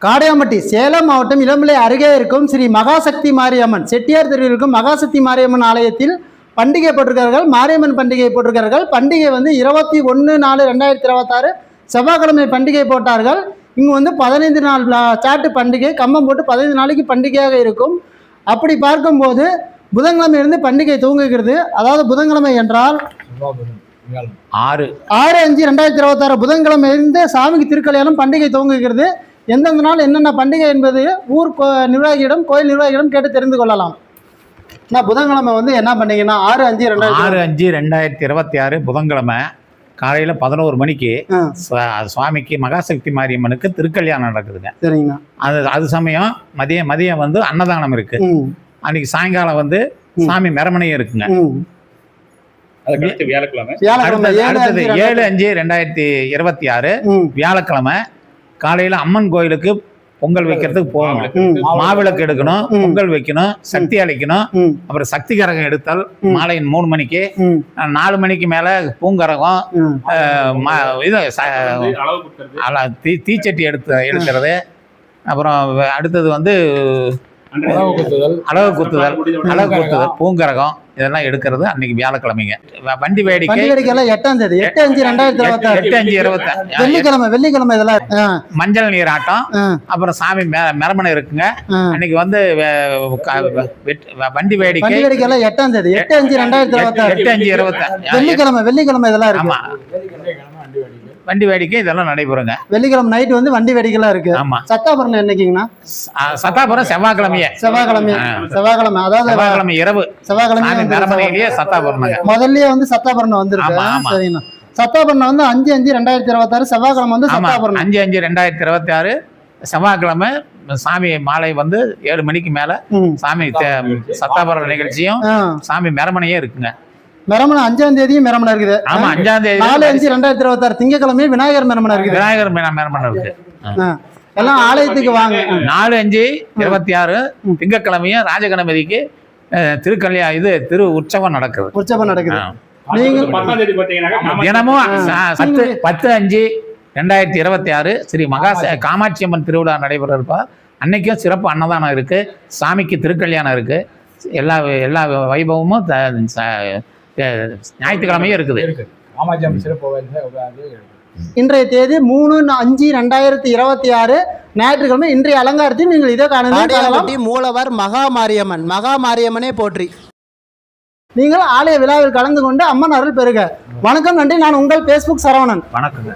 காடையாம்பட்டி சேலம் மாவட்டம் இளம்பிள்ளை அருகே இருக்கும் ஸ்ரீ மகாசக்தி மாரியம்மன் செட்டியார் தெருவில் இருக்கும் மகாசக்தி மாரியம்மன் ஆலயத்தில் பண்டிகை போட்டிருக்கிறார்கள். மாரியம்மன் பண்டிகை போட்டிருக்கிறார்கள். பண்டிகை வந்து 21/4/2026 செவ்வாய்க்கிழமை பண்டிகை போட்டார்கள். இங்கு வந்து 15 நாள் சாட்டு பண்டிகை, கம்பம் போட்டு 15 நாளைக்கு பண்டிகையாக இருக்கும். அப்படி பார்க்கும்போது புதன்கிழமை இருந்து பண்டிகை துவங்குகிறது. அதாவது புதன்கிழமை என்றால் 6/5/2026 புதன்கிழமை இருந்து சாமிக்கு திருக்கல்யாணம் பண்டிகை துவங்குகிறது. எந்தெந்த நாள் என்னென்ன பண்டிகை என்பது ஊர் நிர்வாகியிடம், கோயில் நிர்வாகியிடம் கேட்டு தெரிந்து கொள்ளலாம். நான் புதன்கிழமை வந்து என்ன பண்ணீங்கன்னா 6/5/2026 புதன்கிழமை காலையில் 11 மணிக்கு சுவாமிக்கு மகாசக்தி மாரியம்மனுக்கு திருக்கல்யாணம் நடக்குதுங்க. சரிங்கண்ணா. அது சமயம் மதியம் வந்து அன்னதானம் இருக்கு. அன்னைக்கு சாயங்காலம் வந்து சாமி மெரமணையும் இருக்குங்க. அடுத்தது 7/5/2026 வியாழக்கிழமை காலையில் அம்மன் கோயிலுக்கு பொங்கல் வைக்கிறதுக்கு போகணும். மாவிளக்கு எடுக்கணும், பொங்கல் வைக்கணும், சக்தி அழைக்கணும். அப்புறம் சக்தி கரகம் எடுத்தல் மாலை 3 மணிக்கு. 4 மணிக்கு மேல பூங்கரகம், இது தீச்சட்டி எடுக்கிறது. அப்புறம் அடுத்தது வந்து அழகு குத்துதல், பூங்கரகம் இதெல்லாம் எடுக்கிறது அன்னைக்கு வியாழக்கிழமைங்க. வண்டி வேடிக்கை 8ஆம் தேதி 8/5/2026 வெள்ளிக்கிழமை இதெல்லாம் மஞ்சள் நீர் ஆட்டம். அப்புறம் சாமி மெரமணை இருக்குங்க. அன்னைக்கு வந்து வண்டி வேடிக்கை 8ஆம் தேதி 8/5/2026 வெள்ளிக்கிழமை இதெல்லாம் இருக்கு. வண்டி வேடிக்கை இதெல்லாம் நடைபெறுங்க. வெள்ளிக்கிழமை நைட் வந்து வண்டி வேடிக்கைலாம் இருக்கு. ஆமா. சத்தாபுரம் என்னைக்குங்கண்ணா? சத்தாபுரம் செவ்வாய்க்கிழமை அதாவது செவ்வாய்க்கிழமை இரவு மெரமணையிலேயே சத்தாபுரம் முதல்லயே வந்து சத்தாபுரம் வந்துருக்கு. சரிங்கண்ணா. சத்தாபுரம் வந்து 5/5/2026 செவ்வாய்க்கிழமை வந்து சத்தாபுரம் 5/5/2026 செவ்வாய்க்கிழமை சாமி மாலை வந்து 7 மணிக்கு மேல சாமி சத்தாபுரம் நிகழ்ச்சியும் சாமி மெரமணையே இருக்குங்க. மெரமணை 5ஆம் தேதியும் மெரமணை இருக்குது. ஆமா, 5ஆம் தேதி 4/5/2026 திங்கட்கிழமையும் விநாயகர் மெரமணை இருக்குது. விநாயகர் மெரமணை இருக்கு. எல்லாம் ஆலயத்துக்கு வாங்க. 4/5/26 திங்கட்கிழமையும் ராஜகணபதிக்கு திரு உற்சவம் நடக்குது. தினமும் 10/5/2026 ஸ்ரீ காமாட்சி அம்மன் திருவிழா நடைபெற இருப்பார். அன்னைக்கும் சிறப்பு அன்னதானம் இருக்கு. சாமிக்கு திருக்கல்யாணம் இருக்கு. எல்லா வைபவமும் ஞாயிற்றுக்கிழமையும் இருக்குது. இன்றைய தேதி 3/5/2026 ஞாயிற்றுக்கிழமை. இன்றைய அலங்காரத்தில் நீங்கள் இதை காணலாம். மூலவர் மகாமாரியம்மனே போற்றி. நீங்கள் ஆலய விழாவில் கலந்து கொண்டு அம்மன் அருள் பெறுக. வணக்கம், நன்றி. நான் உங்கள் Facebook சரவணன். வணக்கம்.